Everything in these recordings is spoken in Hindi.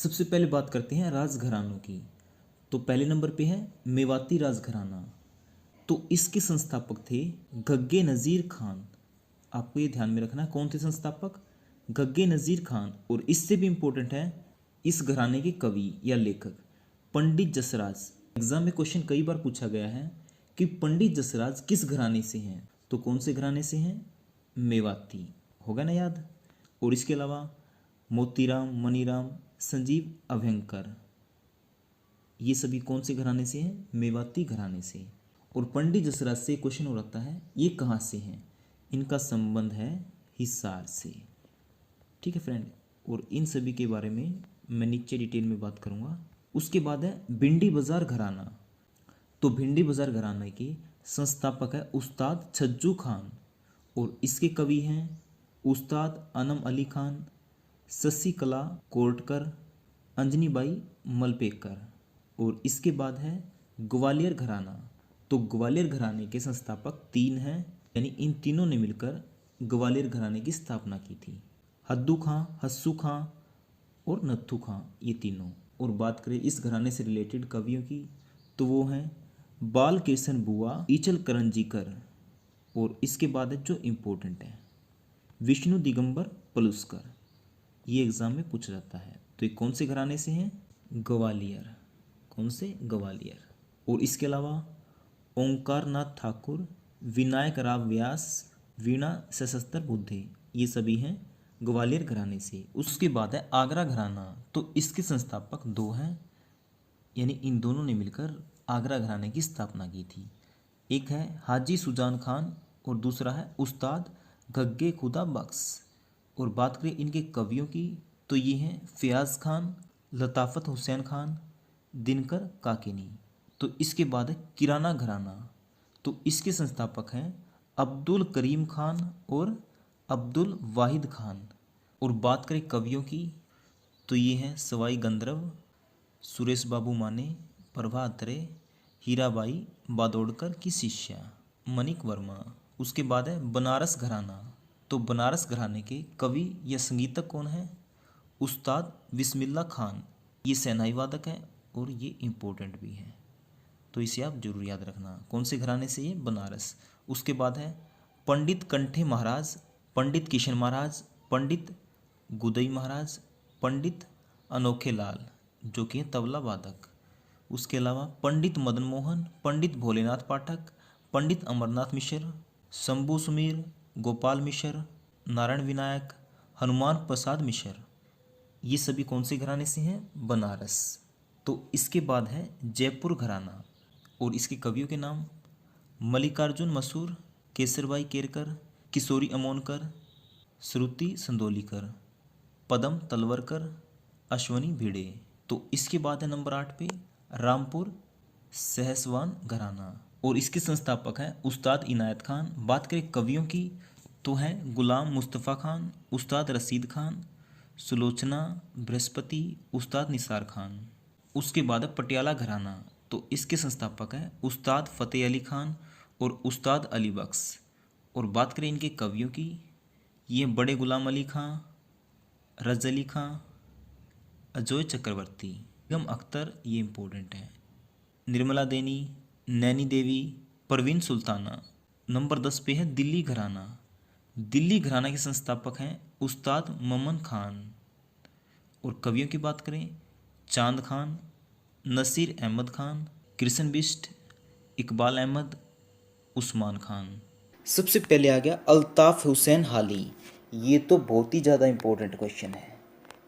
सबसे पहले बात करते हैं राजघरानों की। तो पहले नंबर पे है मेवाती राजघराना। तो इसके संस्थापक थे गग्गे नज़ीर खान। आपको ये ध्यान में रखना है, कौन थे संस्थापक? गग्गे नज़ीर खान। और इससे भी इम्पोर्टेंट है इस घराने के कवि या लेखक पंडित जसराज। एग्जाम में क्वेश्चन कई बार पूछा गया है कि पंडित जसराज किस घराने से हैं, तो कौन से घराने से हैं? मेवाती। होगा ना याद। और इसके अलावा मोतीराम, मनीराम, संजीव अभयंकर, ये सभी कौन से घराने से हैं? मेवाती घराने से। और पंडित जसराज से क्वेश्चन हो रखता है ये कहाँ से हैं? इनका संबंध है हिसार से। ठीक है फ्रेंड, और इन सभी के बारे में मैं नीचे डिटेल में बात करूँगा। उसके बाद है भिंडी बाजार घराना। तो भिंडी बाजार घराने के संस्थापक है उस्ताद छज्जू खान। और इसके कवि हैं उस्ताद अनम अली खान, शशिकला कोटकर, अंजनीबाई मलपेकर। और इसके बाद है ग्वालियर घराना। तो ग्वालियर घराने के संस्थापक तीन हैं, यानी इन तीनों ने मिलकर ग्वालियर घराने की स्थापना की थी। हद्दू खां, हस्सू खां और नत्थू खां, ये तीनों। और बात करें इस घराने से रिलेटेड कवियों की, तो वो हैं बाल कृष्ण बुआ, ईचल करंजीकर। और इसके बाद है जो इम्पोर्टेंट है विष्णु दिगंबर पलुस्कर। ये एग्जाम में पूछा जाता है। तो ये कौन से घराने से हैं? ग्वालियर। कौन से? ग्वालियर। और इसके अलावा ओंकार नाथ ठाकुर, विनायक राव व्यास, वीणा सशस्त्र बुद्धे, ये सभी हैं ग्वालियर घराने से। उसके बाद है आगरा घराना। तो इसके संस्थापक दो हैं, यानी इन दोनों ने मिलकर आगरा घराने की स्थापना की थी। एक है हाजी सुजान खान और दूसरा है उस्ताद गग्गे खुदा बख्श। और बात करें इनके कवियों की, तो ये हैं फ़याज़ खान, लताफ़त हुसैन खान, दिनकर काकिनी। तो इसके बाद है किराना घराना। तो इसके संस्थापक हैं अब्दुल करीम खान और अब्दुल वाहिद खान। और बात करें कवियों की, तो ये हैं सवाई गंधर्व, सुरेश बाबू माने, प्रभा अत्रे, हीराबाई बादोड़कर की शिष्या मनिक वर्मा। उसके बाद है बनारस घराना। तो बनारस घराने के कवि या संगीतक कौन है? उस्ताद बिस्मिल्लाह खान। ये शहनाई वादक है और ये इम्पोर्टेंट भी है, तो इसे आप जरूर याद रखना। कौन से घराने से? ये बनारस। उसके बाद है पंडित कंठे महाराज, पंडित किशन महाराज, पंडित गुदई महाराज, पंडित अनोखे लाल, जो कि तबला वादक। उसके अलावा पंडित मदन मोहन, पंडित भोलेनाथ पाठक, पंडित अमरनाथ मिश्र, शंभू सुमीर, गोपाल मिश्र, नारायण विनायक, हनुमान प्रसाद मिश्र, ये सभी कौन से घराने से हैं? बनारस। तो इसके बाद है जयपुर घराना। और इसके कवियों के नाम मल्लिकार्जुन मसूर, केसरबाई केरकर, किशोरी अमोनकर, श्रुति संदोलीकर, पदम तलवरकर, अश्वनी भिड़े। तो इसके बाद है नंबर 8 पे रामपुर सहसवान घराना। और इसके संस्थापक हैं उस्ताद इनायत खान। बात करें कवियों की, तो हैं गुलाम मुस्तफ़ा खान, उस्ताद रसीद खान, सुलोचना बृहस्पति, उस्ताद निसार खान। उसके बाद है पटियाला घराना। तो इसके संस्थापक हैं उस्ताद फ़तेह अली खान और उस्ताद अली बख्श। और बात करें इनके कवियों की, ये बड़े गुलाम अली खां, रज अली खां, अजय चक्रवर्ती, बेगम अख्तर, ये इम्पोर्टेंट है, निर्मला देनी, नैनी देवी, परवीन सुल्ताना। नंबर 10 पे है दिल्ली घराना। दिल्ली घराना के संस्थापक हैं उस्ताद ममन खान। और कवियों की बात करें, चांद खान, नसीर अहमद खान, कृष्ण बिष्ट, इकबाल अहमद, उस्मान खान। सबसे पहले आ गया अल्ताफ़ हुसैन हाली। ये तो बहुत ही ज़्यादा इम्पोर्टेंट क्वेश्चन है,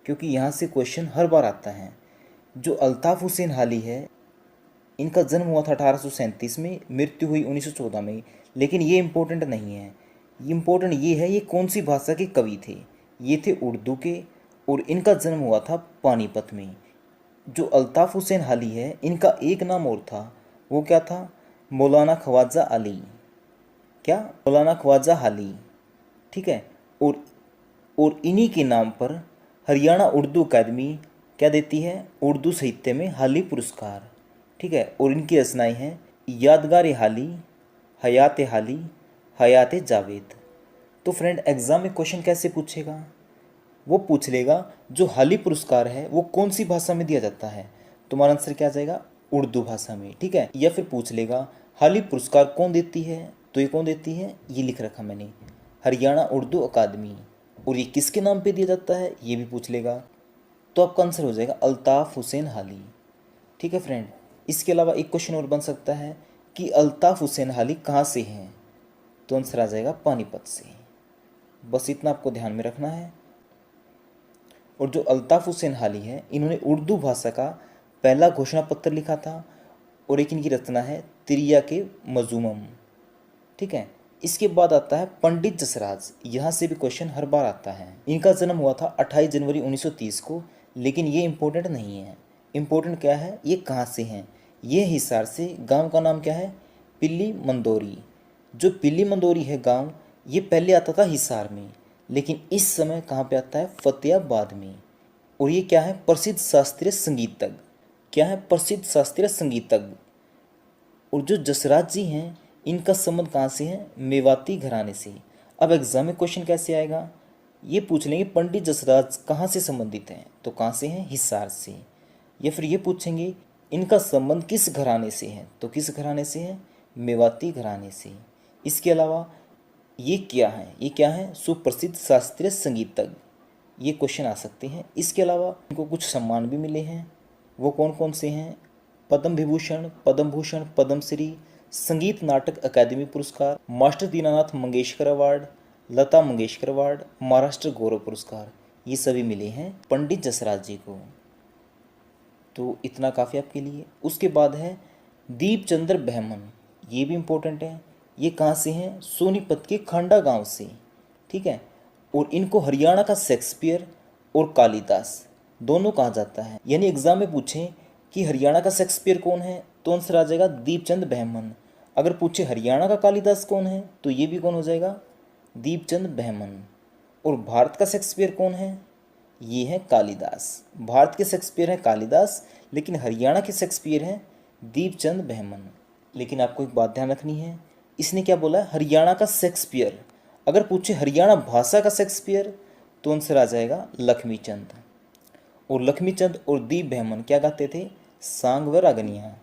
क्योंकि यहाँ से क्वेश्चन हर बार आता है। जो अल्ताफ़ हुसैन हाली है, इनका जन्म हुआ था 1837 में, मृत्यु हुई 1914 में। लेकिन ये इम्पोर्टेंट नहीं है, इम्पोर्टेंट ये है ये कौन सी भाषा के कवि थे। ये थे उर्दू के, और इनका जन्म हुआ था पानीपत में। जो अल्ताफ़ हुसैन हाली है, इनका एक नाम और था, वो क्या था? मौलाना ख्वाजा अली। क्या? मौलाना ख्वाजा हाली। ठीक है। और इन्हीं के नाम पर हरियाणा उर्दू अकादमी क्या देती है? उर्दू साहित्य में हाली पुरस्कार। ठीक है। और इनकी रचनाएं हैं यादगार हाली, हयात हाली, हयात जावेद। तो फ्रेंड, एग्ज़ाम में क्वेश्चन कैसे पूछेगा? वो पूछ लेगा जो हाली पुरस्कार है वो कौन सी भाषा में दिया जाता है, तुम्हारा आंसर क्या आ जाएगा, उर्दू भाषा में। ठीक है, या फिर पूछ लेगा हाली पुरस्कार कौन देती है, तो ये कौन देती है, ये लिख रखा मैंने, हरियाणा उर्दू अकादमी। और ये किसके नाम पे दिया जाता है, ये भी पूछ लेगा, तो आपका आंसर हो जाएगा अल्ताफ़ हुसैन हाली। ठीक है फ्रेंड, इसके अलावा एक क्वेश्चन और बन सकता है कि अल्ताफ़ हुसैन हाली कहाँ से हैं, तो आंसर आ जाएगा पानीपत से। बस इतना आपको ध्यान में रखना है। और जो अल्ताफ़ हुसैन हाली है, इन्होंने उर्दू भाषा का पहला घोषणा पत्र लिखा था, और एक इनकी रचना है तिरिया के मजूमम। ठीक है, इसके बाद आता है पंडित जसराज। यहाँ से भी क्वेश्चन हर बार आता है। इनका जन्म हुआ था 28 जनवरी 1930 को, लेकिन ये इम्पोर्टेंट नहीं है। इम्पोर्टेंट क्या है, ये कहाँ से हैं, ये हिसार से। गांव का नाम क्या है, पिल्ली मंदोरी। जो पिल्ली मंदोरी है गांव, ये पहले आता था हिसार में, लेकिन इस समय कहाँ पे आता है, फतेहाबाद में। और ये क्या है, प्रसिद्ध शास्त्रीय संगीतज्ञ। क्या है, प्रसिद्ध शास्त्रीय संगीतज्ञ। और जो जसराज जी हैं, इनका संबंध कहाँ से है, मेवाती घराने से। अब एग्जाम में क्वेश्चन कैसे आएगा, ये पूछ लेंगे पंडित जसराज कहाँ से संबंधित हैं, तो कहाँ से हैं, हिसार से। या फिर ये पूछेंगे इनका संबंध किस घराने से है, तो किस घराने से है, मेवाती घराने से। इसके अलावा ये क्या है, ये क्या है, सुप्रसिद्ध शास्त्रीय संगीतज्ञ। ये क्वेश्चन आ सकते हैं। इसके अलावा इनको कुछ सम्मान भी मिले हैं, वो कौन कौन से हैं, पद्म विभूषण, पद्म भूषण, पद्मश्री, संगीत नाटक अकादमी पुरस्कार, master Dinanath Mangeshkar award, Lata Mangeshkar award, Maharashtra गौरव पुरस्कार, ये सभी मिले हैं पंडित जसराज जी को। तो इतना काफ़ी आपके लिए। उसके बाद है दीपचंद्र बहमन, ये भी इम्पोर्टेंट है। ये कहाँ से हैं, सोनीपत के खांडा गांव से। ठीक है, और इनको हरियाणा का शेक्सपियर और कालिदास दोनों कहा जाता है। यानी एग्जाम में पूछें कि हरियाणा का शेक्सपियर कौन है, तो आंसर आ जाएगा दीपचंद बहमन। अगर पूछे हरियाणा का कालिदास कौन है, तो ये भी कौन हो जाएगा, दीपचंद बहमन। और भारत का शेक्सपियर कौन है, ये है कालिदास। भारत के शेक्सपियर हैं कालिदास, लेकिन हरियाणा के शेक्सपियर हैं दीपचंद बहमन। लेकिन आपको एक बात ध्यान रखनी है, इसने क्या बोला है, हरियाणा का शेक्सपियर। अगर पूछे हरियाणा भाषा का शेक्सपियर, तो आंसर आ जाएगा लक्ष्मीचंद। और लक्ष्मीचंद और दीप बहमन क्या गाते थे, सांग व रागनियाँ।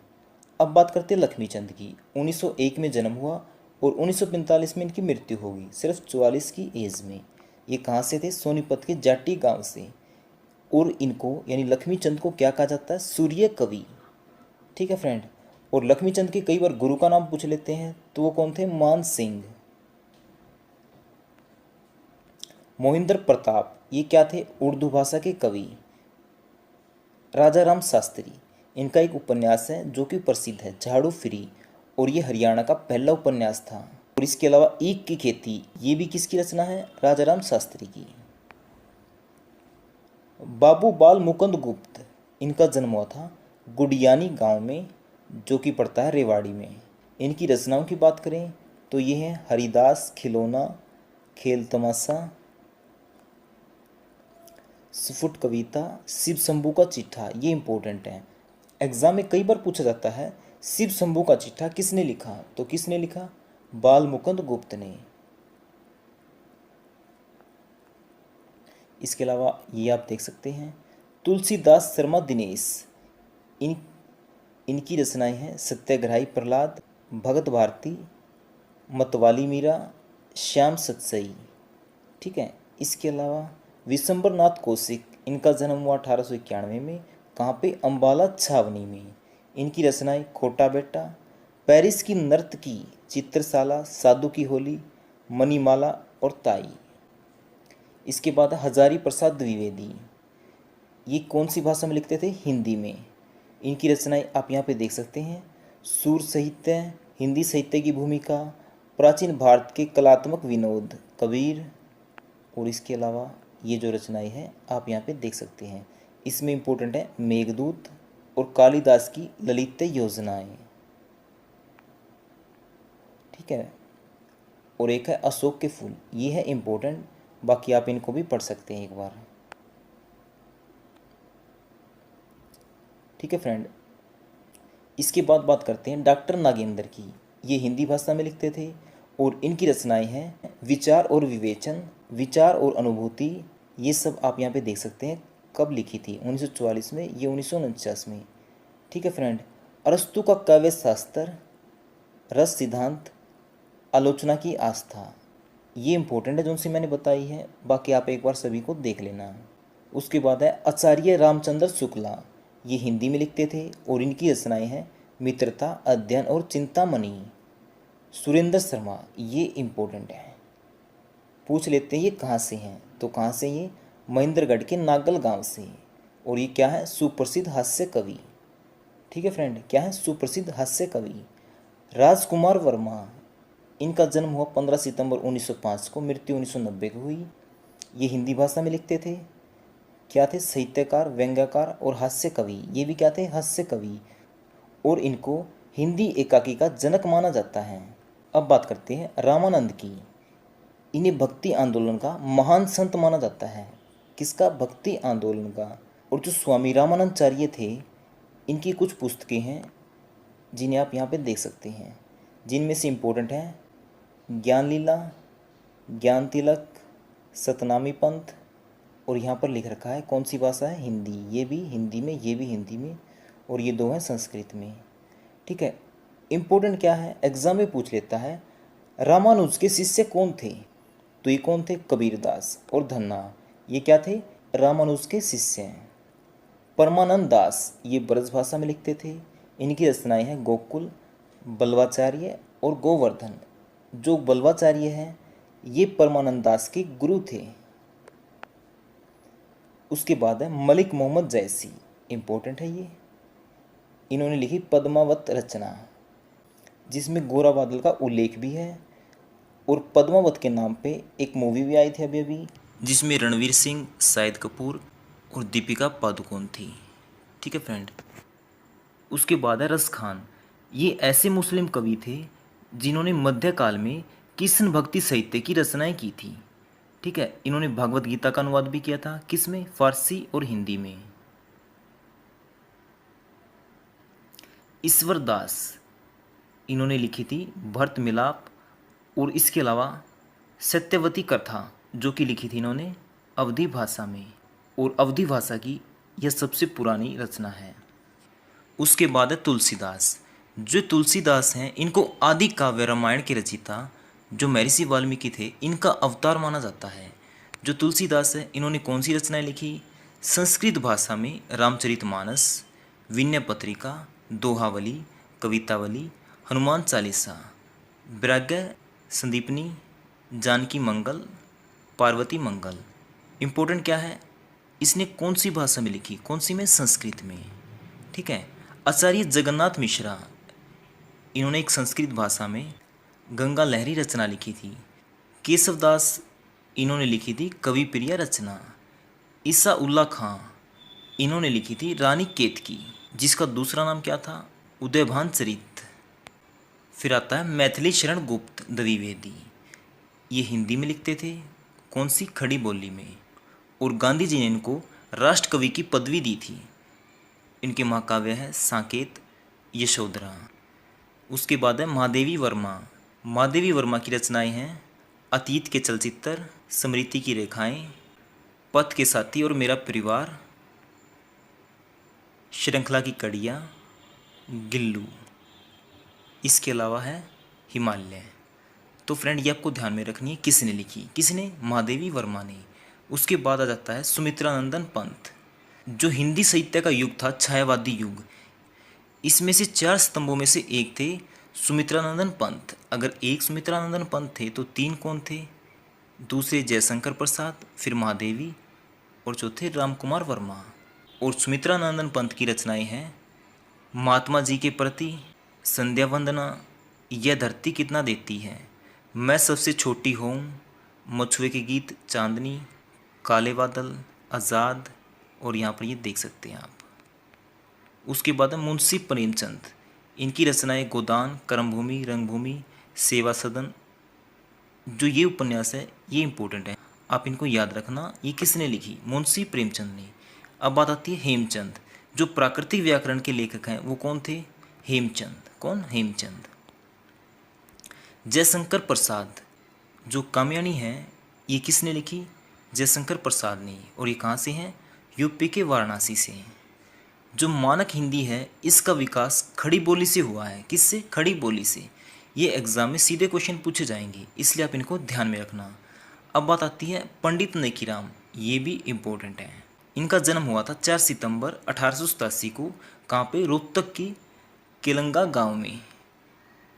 अब बात करते हैं लक्ष्मीचंद की। 1901 में जन्म हुआ और 1945 में इनकी मृत्यु होगी, सिर्फ 44 की एज में। ये कहाँ से थे, सोनीपत के जाटी गांव से। और इनको यानी लक्ष्मीचंद को क्या कहा जाता है, सूर्य कवि। ठीक है फ्रेंड। और लक्ष्मीचंद के कई बार गुरु का नाम पूछ लेते हैं, तो वो कौन थे, मान सिंह। मोहिंद्र प्रताप, ये क्या थे, उर्दू भाषा के कवि। राजा राम शास्त्री, इनका एक उपन्यास है जो कि प्रसिद्ध है, झाड़ू फ्री, और ये हरियाणा का पहला उपन्यास था। और इसके अलावा ईख की खेती, ये भी किसकी रचना है, राजा राम शास्त्री की। बाबू बाल मुकुंद गुप्त, इनका जन्म हुआ था गुडियानी गांव में, जो कि पड़ता है रेवाड़ी में। इनकी रचनाओं की बात करें तो ये है हरिदास, खिलौना, खेल तमाशा, स्फुट कविता, शिव शंभू का चिट्ठा, ये इंपॉर्टेंट है। एग्जाम में कई बार पूछा जाता है शिव शंभू का चिट्ठा किसने लिखा, तो किसने लिखा, बाल मुकुंद गुप्त ने। इसके अलावा ये आप देख सकते हैं तुलसीदास शर्मा दिनेश, इनकी रचनाएं हैं सत्याग्रही प्रहलाद, भगत भारती, मतवाली मीरा, श्याम सतसई। ठीक है, इसके अलावा विशंबर नाथ कौशिक, इनका जन्म हुआ 1891 में, कहाँ पे, अम्बाला छावनी में। इनकी रचनाएं खोटा बेटा, पेरिस की नर्तकी, चित्रशाला, साधु की होली, मणिमाला और ताई। इसके बाद हजारी प्रसाद द्विवेदी, ये कौन सी भाषा में लिखते थे, हिंदी में। इनकी रचनाएं आप यहाँ पे देख सकते हैं, सूर साहित्य, हिंदी साहित्य की भूमिका, प्राचीन भारत के कलात्मक विनोद, कबीर। और इसके अलावा ये जो रचनाएं हैं आप यहाँ पे देख सकते हैं, इसमें इम्पोर्टेंट है मेघदूत और कालिदास की ललित योजनाएं। ठीक है, और एक है अशोक के फूल, ये है इम्पोर्टेंट, बाकी आप इनको भी पढ़ सकते हैं एक बार। ठीक है फ्रेंड, इसके बाद बात करते हैं डॉक्टर नागेंद्र की। ये हिंदी भाषा में लिखते थे और इनकी रचनाएं हैं विचार और विवेचन, विचार और अनुभूति, ये सब आप यहाँ पे देख सकते हैं कब लिखी थी, 1944 में, ये 1949 में। ठीक है फ्रेंड। अरस्तु का काव्य शास्त्र, रस सिद्धांत, आलोचना की आस्था, ये इंपॉर्टेंट है जो उनसे मैंने बताई है, बाकी आप एक बार सभी को देख लेना। उसके बाद है आचार्य रामचंद्र शुक्ला, ये हिंदी में लिखते थे और इनकी रचनाएं हैं मित्रता, अध्ययन और चिंतामणि। सुरेंद्र शर्मा, ये इम्पोर्टेंट है, पूछ लेते हैं ये कहाँ से हैं, तो कहाँ से ये महेंद्रगढ़ के नागल गांव से। और ये क्या है, सुप्रसिद्ध हास्य कवि। ठीक है फ्रेंड, क्या है, सुप्रसिद्ध हास्य कवि। राजकुमार वर्मा, इनका जन्म हुआ 15 सितंबर 1905 को, मृत्यु 1990 को हुई। ये हिंदी भाषा में लिखते थे, क्या थे, साहित्यकार, व्यंग्यकार और हास्य कवि। ये भी क्या थे, हास्य कवि। और इनको हिंदी एकाकी का जनक माना जाता है। अब बात करते हैं रामानंद की। इन्हें भक्ति आंदोलन का महान संत माना जाता है। किसका, भक्ति आंदोलन का। और जो स्वामी रामानंदाचार्य थे, इनकी कुछ पुस्तकें हैं जिन्हें आप यहाँ पे देख सकते हैं, जिनमें से इम्पोर्टेंट है ज्ञान लीला, ज्ञान तिलक, सतनामी पंथ। और यहाँ पर लिख रखा है कौन सी भाषा है, हिंदी। ये भी हिंदी में, ये भी हिंदी में, और ये दो हैं संस्कृत में। ठीक है। इम्पोर्टेंट क्या है, एग्जाम में पूछ लेता है रामानुज के शिष्य कौन थे, तो ये कौन थे, कबीरदास और धन्ना। ये क्या थे, रामानुज के शिष्य हैं। परमानंद दास, ये ब्रज भाषा में लिखते थे। इनकी रचनाएं हैं गोकुल, बल्वाचार्य और गोवर्धन। जो बल्वाचार्य हैं ये परमानंद दास के गुरु थे। उसके बाद है मलिक मोहम्मद जैसी, इम्पोर्टेंट है ये। इन्होंने लिखी पद्मावत रचना, जिसमें गोरा बादल का उल्लेख भी है। और पद्मावत के नाम पे एक मूवी भी आई थी अभी अभी, जिसमें रणवीर सिंह, शाहिद कपूर और दीपिका पादुकोण थी। ठीक है फ्रेंड। उसके बाद है रस खान। ये ऐसे मुस्लिम कवि थे जिन्होंने मध्यकाल में कृष्ण भक्ति साहित्य की रचनाएं की थी। ठीक है। इन्होंने भगवत गीता का अनुवाद भी किया था, किसमें, फारसी और हिंदी में। ईश्वर दास, इन्होंने लिखी थी भरत मिलाप, और इसके अलावा सत्यवती कथा, जो कि लिखी थी इन्होंने अवधी भाषा में। और अवधी भाषा की यह सबसे पुरानी रचना है। उसके बाद है तुलसीदास। जो तुलसीदास हैं इनको आदि काव्य रामायण के रचयिता जो महर्षि वाल्मीकि थे, इनका अवतार माना जाता है। जो तुलसीदास है इन्होंने कौन सी रचनाएं लिखी, संस्कृत भाषा में रामचरितमानस, विनय पत्रिका, दोहावली, कवितावली, हनुमान चालीसा, वैराग्य संदीपनी, जानकी मंगल, पार्वती मंगल। इम्पोर्टेंट क्या है, इसने कौन सी भाषा में लिखी, कौन सी में, संस्कृत में। ठीक है। आचार्य जगन्नाथ मिश्रा, इन्होंने एक संस्कृत भाषा में गंगा लहरी रचना लिखी थी। केशवदास, इन्होंने लिखी थी कवि प्रिया रचना। ईसा उल्ला खां, इन्होंने लिखी थी रानी केतकी, जिसका दूसरा नाम क्या था, उदयभान चरित। फिर आता है मैथिली शरण गुप्त द्विवेदी। ये हिंदी में लिखते थे, कौन सी, खड़ी बोली में। और गांधी जी ने इनको राष्ट्र कवि की पदवी दी थी। इनके महाकाव्य है साकेत, यशोधरा। उसके बाद है महादेवी वर्मा। महादेवी वर्मा की रचनाएं हैं अतीत के चलचित्र, स्मृति की रेखाएं, पथ के साथी और मेरा परिवार, श्रृंखला की कड़ियाँ, गिल्लू। इसके अलावा है हिमालय। तो फ्रेंड ये आपको ध्यान में रखनी है, किसने लिखी, किसने, महादेवी वर्मा ने। उसके बाद आ जाता है सुमित्रानंदन पंत, जो हिंदी साहित्य का युग था, छायावादी युग। इसमें से 4 स्तंभों में से एक थे सुमित्रानंदन पंत। अगर एक सुमित्रानंदन पंत थे तो 3 कौन थे, दूसरे जयशंकर प्रसाद, फिर महादेवी, और चौथे रामकुमार वर्मा। और सुमित्रानंदन पंत की रचनाएं हैं महात्मा जी के प्रति, संध्या वंदना, यह धरती कितना देती है, मैं सबसे छोटी हूँ, मछुए के गीत, चांदनी, काले बादल, आज़ाद। और यहाँ पर ये देख सकते हैं आप। उसके बाद है मुंशी प्रेमचंद। इनकी रचनाएं गोदान, कर्मभूमि, रंगभूमि, सेवा सदन। जो ये उपन्यास है ये इम्पोर्टेंट है, आप इनको याद रखना। ये किसने लिखी, मुंशी प्रेमचंद ने। अब बात आती है हेमचंद। जो प्राकृतिक व्याकरण के लेखक हैं वो कौन थे, हेमचंद। कौन, हेमचंद। जयशंकर प्रसाद, जो कामयानी है, ये किसने लिखी, जयशंकर प्रसाद ने। और ये कहाँ से हैं? यूपी के वाराणसी से। जो मानक हिंदी है इसका विकास खड़ी बोली से हुआ है। किससे? खड़ी बोली से। ये एग्जाम में सीधे क्वेश्चन पूछे जाएंगे, इसलिए आप इनको ध्यान में रखना। अब बात आती है पंडित नेकीराम, ये भी इम्पोर्टेंट है। इनका जन्म हुआ था 4 सितंबर 1887 को। कहाँ पे? रोहतक की केलंगा गांव में।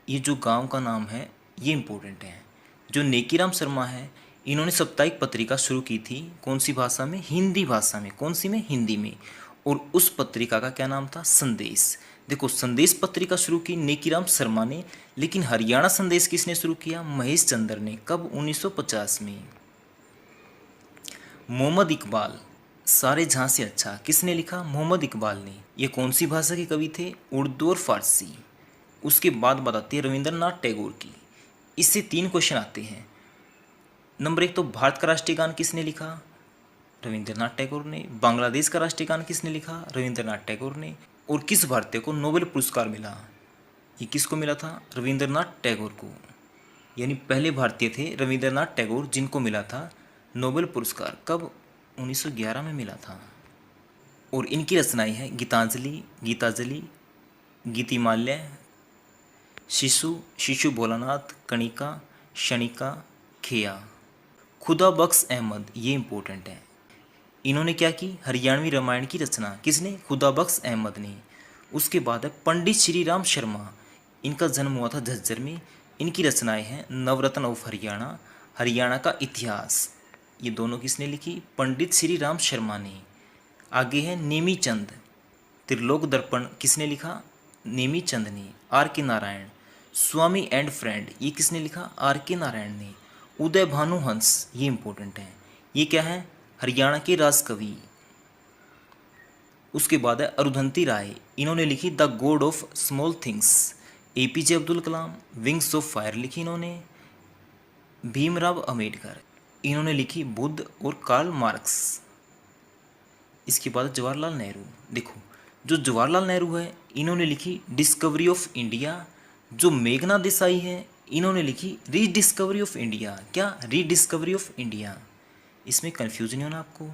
ये जो गांव का नाम है ये इम्पोर्टेंट है। जो नेकीराम शर्मा है इन्होंने साप्ताहिक पत्रिका शुरू की थी। कौन सी भाषा में? हिंदी भाषा में। कौन सी में? हिंदी में। और उस पत्रिका का क्या नाम था? संदेश। देखो, संदेश पत्रिका शुरू की नेकीराम शर्मा ने, लेकिन हरियाणा संदेश किसने शुरू किया? महेश चंद्र ने। कब? 1950 में। मोहम्मद इकबाल, सारे जहाँ से अच्छा, किसने लिखा? मोहम्मद इकबाल ने। ये कौन सी भाषा के कवि थे? उर्दू और फारसी। उसके बाद बताती है रविंद्रनाथ टैगोर की। इससे 3 क्वेश्चन आते हैं। नंबर 1 तो भारत का राष्ट्रीय गान किसने लिखा? रविंद्रनाथ टैगोर ने। बांग्लादेश का राष्ट्रीय गान किसने लिखा? रविंद्रनाथ टैगोर ने। और किस भारतीय को नोबेल पुरस्कार मिला? ये किसको मिला था? रविंद्रनाथ टैगोर को। यानी पहले भारतीय थे रविंद्रनाथ टैगोर जिनको मिला था नोबेल पुरस्कार। कब? 1911 में मिला था। और इनकी रचनाएं हैं गीतांजलि, गीतांजलि, गीतिमाल्य, शिशु, शिशु भोलानाथ, कणिका, क्षणिका, खेया। खुदा बख्श अहमद, ये इंपॉर्टेंट है। इन्होंने क्या की? हरियाणवी रामायण की रचना। किसने? खुदा बख्श अहमद ने। उसके बाद है पंडित श्री राम शर्मा। इनका जन्म हुआ था झज्जर में। इनकी रचनाएं हैं नवरत्न ऑफ हरियाणा, हरियाणा का इतिहास। ये दोनों किसने लिखी? पंडित श्री राम शर्मा ने। आगे है नेमी चंद, त्रिलोक दर्पण किसने लिखा? नेमी चंद ने। आर के नारायण, स्वामी एंड फ्रेंड, ये किसने लिखा? आर के नारायण ने। उदय भानु हंस, ये इंपॉर्टेंट है। ये क्या है? हरियाणा के राजकवि। उसके बाद है अरुंधति राय। इन्होंने लिखी the God of small things. APJ Abdul Kalam, wings of fire लिखी इन्होंने। भीमराव अंबेडकर, इन्होंने लिखी बुद्ध और कार्ल मार्क्स। इसके बाद जवाहरलाल नेहरू। देखो, जो जवाहरलाल नेहरू है इन्होंने लिखी डिस्कवरी ऑफ इंडिया। जो मेघना देसाई है इन्होंने लिखी रीडिस्कवरी ऑफ इंडिया। क्या? Rediscovery of India. इसमें कन्फ्यूजन है ना आपको।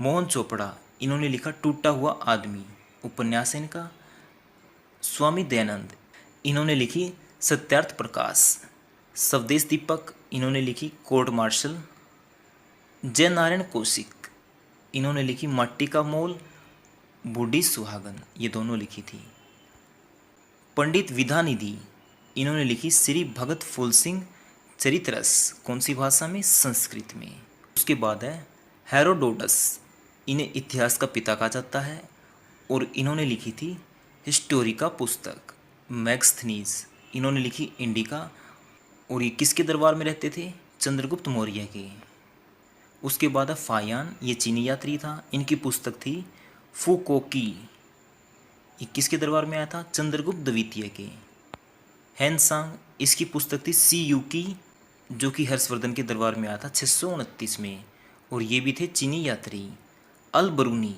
मोहन चोपड़ा, इन्होंने लिखा टूटा हुआ आदमी, उपन्यास है इनका। स्वामी दयानंद, इन्होंने लिखी सत्यार्थ प्रकाश। स्वदेश दीपक, इन्होंने लिखी कोर्ट मार्शल। जय नारायण कौशिक, इन्होंने लिखी मट्टी का मोल, बूढ़ी सुहागन, ये दोनों लिखी थी। पंडित विद्यानिधि, इन्होंने लिखी श्री भगत फूल सिंह चरितरस। कौन सी भाषा में? संस्कृत में। उसके बाद है हेरोडोटस, इन्हें इतिहास का पिता कहा जाता है और इन्होंने लिखी थी हिस्टोरिका पुस्तक। मैग्स्थनीज, इन्होंने लिखी इंडिका और ये किसके दरबार में रहते थे? चंद्रगुप्त मौर्य के। उसके बाद है फायान, ये चीनी यात्री था। इनकी पुस्तक थी फुकोकी। ये किसके दरबार में आया था? चंद्रगुप्त द्वितीय के। हैनसांग, इसकी पुस्तक थी सी यू की, जो कि हर्षवर्धन के दरबार में आया था 629 में। और ये भी थे चीनी यात्री। अल बरूनी,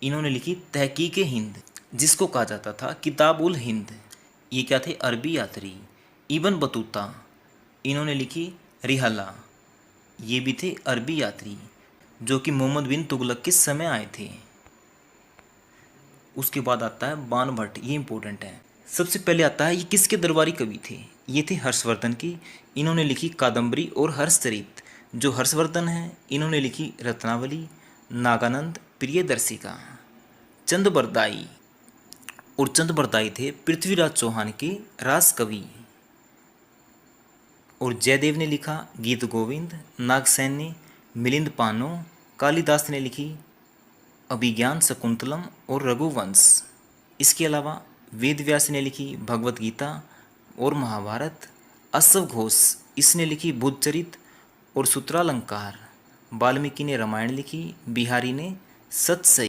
इन्होंने लिखी तहकीक हिंद, जिसको कहा जाता था किताब उल हिंद। ये क्या थे? अरबी यात्री। इब्न बतूता, इन्होंने लिखी रिहाला। ये भी थे अरबी यात्री जो कि मोहम्मद बिन तुगलक के समय आए थे। उसके बाद आता है बाण भट्ट, ये इंपॉर्टेंट है। सबसे पहले आता है ये किसके दरबारी कवि थे? ये थे हर्षवर्धन की। इन्होंने लिखी कादम्बरी और हर्षचरित। जो हर्षवर्धन है इन्होंने लिखी रत्नावली, नागानंद, प्रियदर्शिका। चंद बरदाई, और चंद बरदाई थे पृथ्वीराज चौहान के राजकवि। और जयदेव ने लिखा गीत गोविंद। नागसेन ने मिलिंद पानो। कालिदास ने लिखी अभिज्ञान शकुंतलम और रघुवंश। इसके अलावा वेद व्यास ने लिखी भगवत गीता और महाभारत। अश्व घोष, इसने लिखी बुद्धचरित और सूत्रालंकार। वाल्मीकि ने रामायण लिखी। बिहारी ने सतसई।